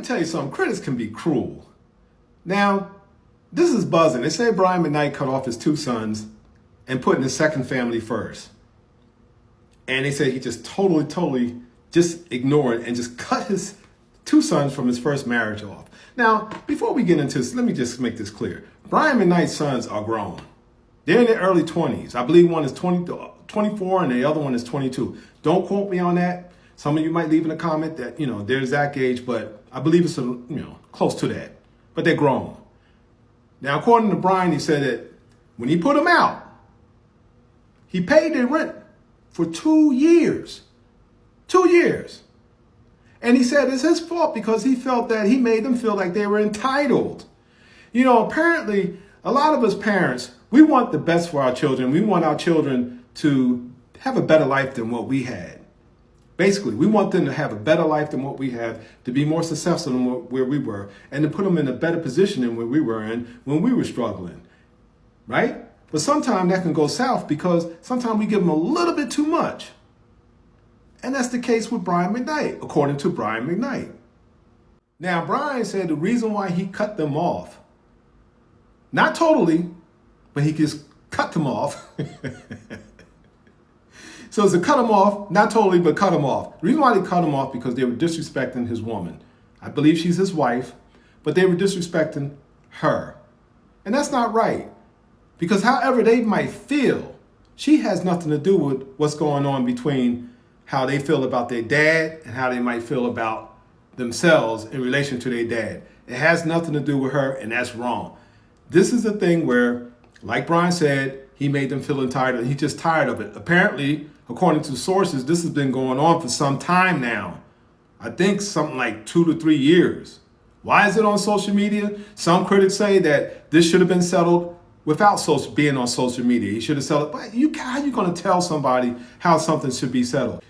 tell you something. Critics can be cruel. Now, this is buzzing. They say Brian McKnight cut off his 2 sons and put in his second family first. And they say he just totally just ignored and just cut his 2 sons from his first marriage off. Now, before we get into this, let me just make this clear. Brian McKnight's sons are grown. They're in their early 20s. I believe one is 24 and the other one is 22. Don't quote me on that. Some of you might leave in a comment that, they're Zach age, but I believe it's, close to that. But they're grown. Now, according to Brian, he said that when he put them out, he paid their rent for 2 years. 2 years. And he said it's his fault because he felt that he made them feel like they were entitled. Apparently, a lot of us parents, we want the best for our children. We want our children to have a better life than what we had. Basically, we want them to have a better life than what we have, to be more successful than where we were, and to put them in a better position than where we were in when we were struggling, right? But sometimes that can go south because sometimes we give them a little bit too much. And that's the case with Brian McKnight, according to Brian McKnight. Now, Brian said the reason why he cut them off, not totally, but he just cut them off. So it's a cut them off, not totally, but cut them off. The reason why they cut them off because they were disrespecting his woman. I believe she's his wife, but they were disrespecting her. And that's not right. Because however they might feel, she has nothing to do with what's going on between how they feel about their dad and how they might feel about themselves in relation to their dad. It has nothing to do with her, and that's wrong. This is a thing where, like Brian said, he made them feel entitled. He's just tired of it. Apparently, according to sources, this has been going on for some time now. I think something like 2 to 3 years. Why is it on social media? Some critics say that this should have been settled without being on social media. He should have settled. But how are you going to tell somebody how something should be settled?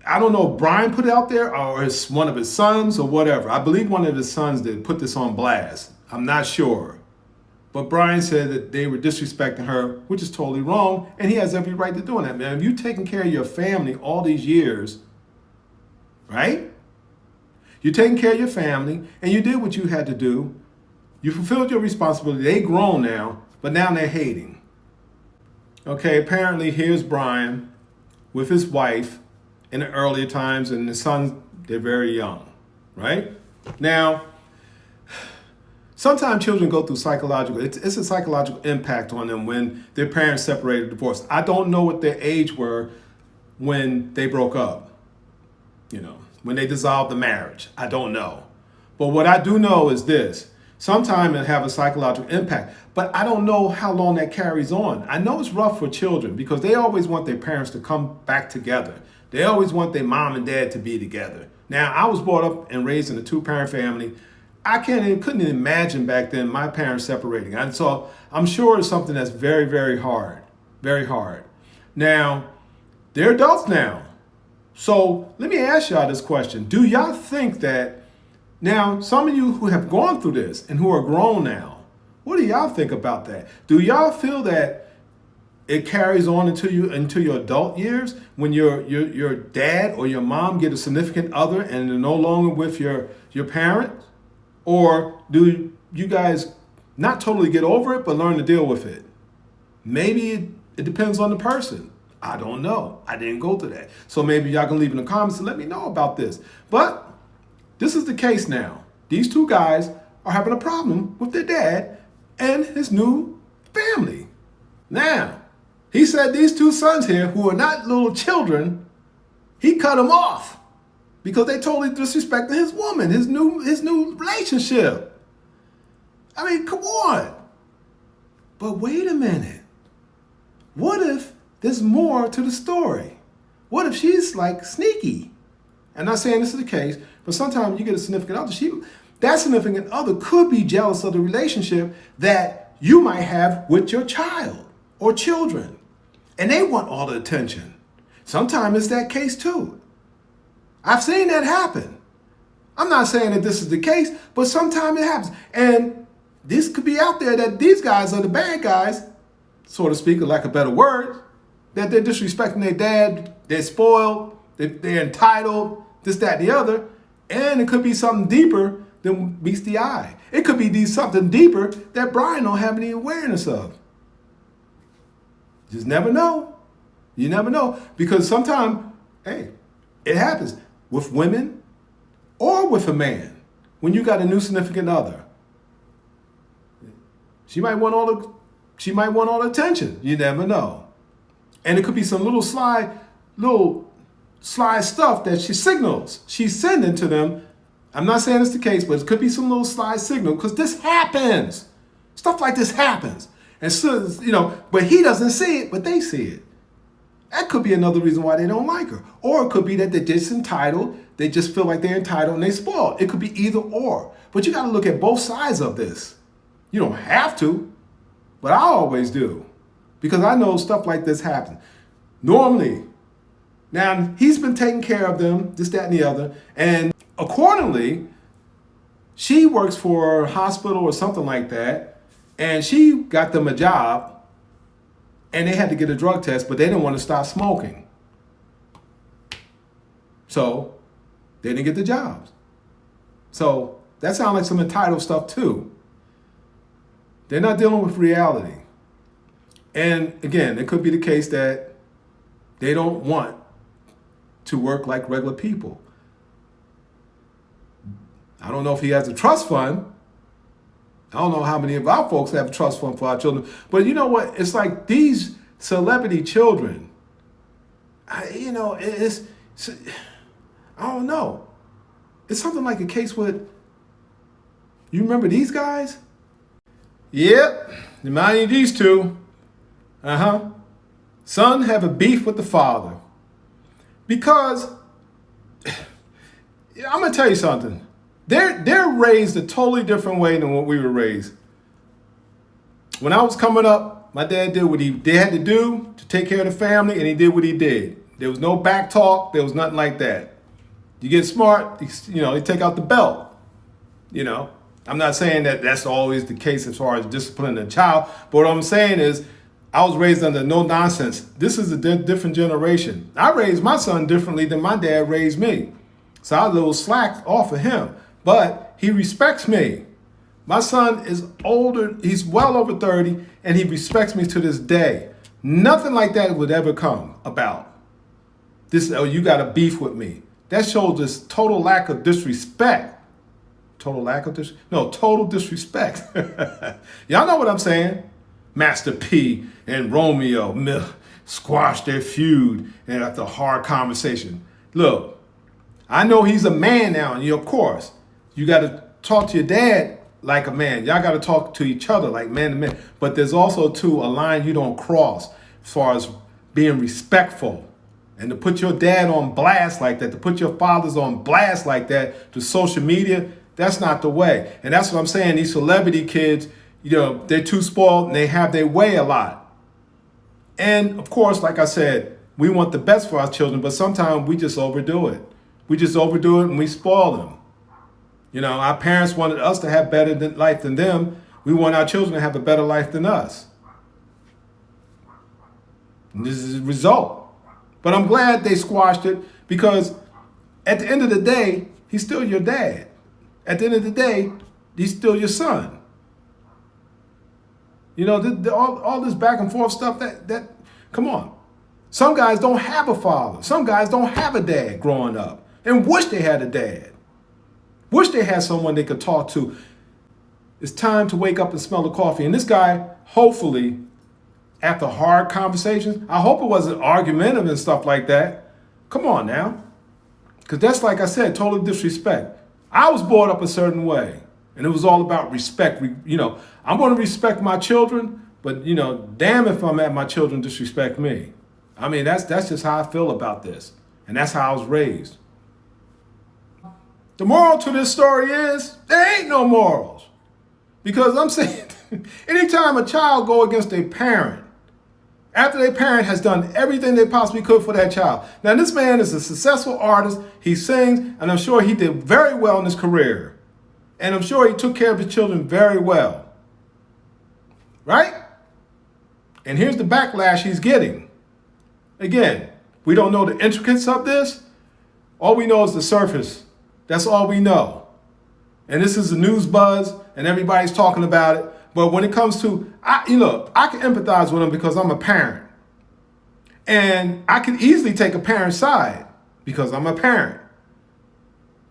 I don't know if Brian put it out there or it's one of his sons or whatever. I believe one of his sons did put this on blast. I'm not sure. But Brian said that they were disrespecting her, which is totally wrong, and he has every right to doing that, man. If you're taking care of your family all these years, right? You're taking care of your family, and you did what you had to do. You fulfilled your responsibility. They grown now, but now they're hating. Okay, apparently here's Brian with his wife in the earlier times, and the sons, they're very young, right? Now, sometimes children go through it's a psychological impact on them when their parents separated, divorced. I don't know what their age were when they broke up, when they dissolved the marriage. I don't know. But what I do know is this. Sometimes it have a psychological impact, but I don't know how long that carries on. I know it's rough for children because they always want their parents to come back together. They always want their mom and dad to be together. Now, I was brought up and raised in a 2-parent family. I couldn't imagine back then my parents separating. And so I'm sure it's something that's very, very hard. Very hard. Now, they're adults now. So let me ask y'all this question. Do y'all think that, now some of you who have gone through this and who are grown now, what do y'all think about that? Do y'all feel that it carries on into your adult years when your dad or your mom get a significant other and they're no longer with your parents? Or do you guys not totally get over it, but learn to deal with it? Maybe it depends on the person. I don't know. I didn't go through that. So maybe y'all can leave in the comments and let me know about this. But this is the case now. These 2 guys are having a problem with their dad and his new family. Now, he said these 2 sons here, who are not little children, he cut them off because they totally disrespected his woman, his new relationship. I mean, come on. But wait a minute. What if there's more to the story? What if she's like sneaky? I'm not saying this is the case, but sometimes you get a significant other. That significant other could be jealous of the relationship that you might have with your child or children. And they want all the attention. Sometimes it's that case too. I've seen that happen. I'm not saying that this is the case, but sometimes it happens. And this could be out there that these guys are the bad guys, so to speak, or like a better word, that they're disrespecting their dad, they're spoiled, they're entitled, this, that, and the other. And it could be something deeper than meets the eye. It could be something deeper that Brian don't have any awareness of. Just never know. You never know. Because sometimes, hey, it happens with women or with a man. When you got a new significant other, she might want all the attention. You never know. And it could be some little sly stuff that she's sending to them. I'm not saying it's the case, but it could be some little sly signal, because this happens. Stuff like this happens. And so, but he doesn't see it, but they see it. That could be another reason why they don't like her. Or it could be that they're just entitled. They just feel like they're entitled and they spoiled. It could be either or. But you got to look at both sides of this. You don't have to, but I always do. Because I know stuff like this happens. Normally, now he's been taking care of them, this, that, and the other. And accordingly, she works for a hospital or something like that. And she got them a job. And they had to get a drug test, but they didn't want to stop smoking. So they didn't get the jobs. So that sounds like some entitled stuff too. They're not dealing with reality. And again, it could be the case that they don't want to work like regular people. I don't know if he has a trust fund. I don't know how many of our folks have a trust fund for our children. But you know what? It's like these celebrity children, I don't know. It's something like a case with, you remember these guys? Yep, remind you of these two. Son have a beef with the father. Because, I'm going to tell you something. They're raised a totally different way than what we were raised. When I was coming up, my dad did what he had to do to take care of the family, and he did what he did. There was no back talk. There was nothing like that. You get smart, you take out the belt. I'm not saying that that's always the case as far as disciplining a child, but what I'm saying is I was raised under no nonsense. This is a different generation. I raised my son differently than my dad raised me. So I was a little slack off of him. But he respects me. My son is older. He's well over 30, and he respects me to this day. Nothing like that would ever come about. You got a beef with me. That shows this total lack of disrespect. Total disrespect. Y'all know what I'm saying? Master P and Romeo squashed their feud and after a hard conversation. Look, I know he's a man now, and of course, you got to talk to your dad like a man. Y'all got to talk to each other like man to man. But there's also, too, a line you don't cross as far as being respectful. And to put your dad on blast like that, to put your fathers on blast like that to social media, that's not the way. And that's what I'm saying. These celebrity kids, they're too spoiled and they have their way a lot. And, of course, like I said, we want the best for our children, but sometimes we just overdo it. We just overdo it and we spoil them. Our parents wanted us to have better life than them. We want our children to have a better life than us. And this is the result. But I'm glad they squashed it, because at the end of the day, he's still your dad. At the end of the day, he's still your son. All this back and forth stuff, that come on. Some guys don't have a father. Some guys don't have a dad growing up and wish they had a dad. Wish they had someone they could talk to. It's time to wake up and smell the coffee. And this guy, hopefully, after hard conversations, I hope it wasn't argumentative and stuff like that. Come on now. Because that's, like I said, total disrespect. I was brought up a certain way. And it was all about respect. I'm going to respect my children, but, damn if I'm at my children disrespect me. I mean, that's just how I feel about this. And that's how I was raised. The moral to this story is there ain't no morals. Because I'm saying, anytime a child go against a parent, after their parent has done everything they possibly could for that child. Now, this man is a successful artist. He sings, and I'm sure he did very well in his career. And I'm sure he took care of his children very well. Right? And here's the backlash he's getting. Again, we don't know the intricacies of this. All we know is the surface. That's all we know. And this is a news buzz and everybody's talking about it. But when it comes to, I can empathize with them because I'm a parent. And I can easily take a parent's side because I'm a parent.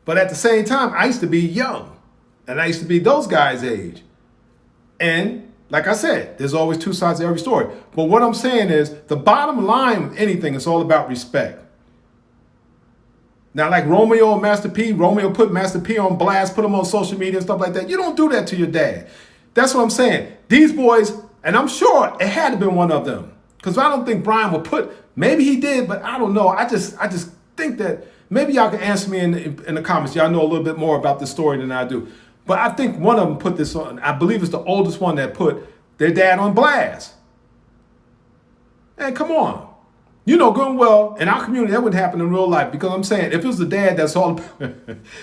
But at the same time, I used to be young. And I used to be those guys' age. And like I said, there's always two sides to every story. But what I'm saying is, the bottom line of anything is all about respect. Now, like Romeo and Master P, Romeo put Master P on blast, put him on social media and stuff like that. You don't do that to your dad. That's what I'm saying. These boys, and I'm sure it had to been one of them, because I don't think Brian would put, maybe he did, but I don't know. I just think that maybe y'all can answer me in the comments. Y'all know a little bit more about this story than I do. But I think one of them put this on, I believe it's the oldest one that put their dad on blast. And come on. You know good and well, in our community, that wouldn't happen in real life, because I'm saying, if it was the dad that's all,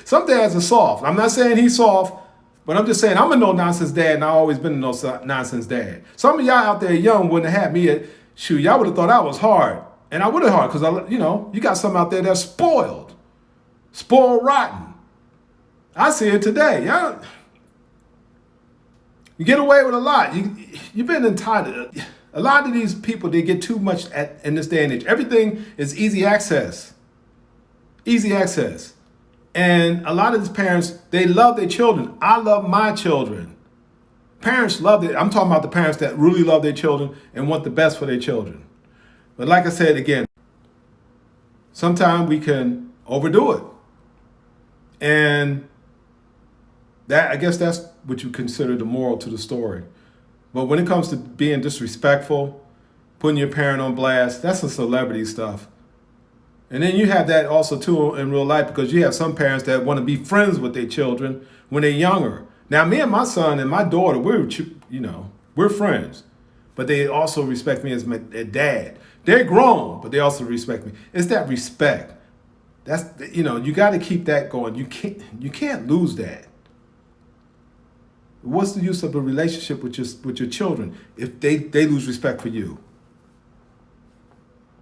some dads are soft. I'm not saying he's soft, but I'm just saying I'm a no-nonsense dad, and I've always been a no-nonsense dad. Some of y'all out there young wouldn't have had me, shoot, y'all would have thought I was hard. And I would have hard, because, you got some out there that's spoiled rotten. I see it today. Y'all, you get away with a lot. You've been entitled. A lot of these people, they get too much in this day and age. Everything is easy access. Easy access. And a lot of these parents, they love their children. I love my children. Parents love it. I'm talking about the parents that really love their children and want the best for their children. But like I said again, sometimes we can overdo it. And I guess that's what you consider the moral to the story. But when it comes to being disrespectful, putting your parent on blast, that's some celebrity stuff. And then you have that also too in real life, because you have some parents that want to be friends with their children when they're younger. Now, me and my son and my daughter, we're friends, but they also respect me as my dad. They're grown, but they also respect me. It's that respect. That's, you got to keep that going. You can't lose that. What's the use of a relationship with your children if they lose respect for you?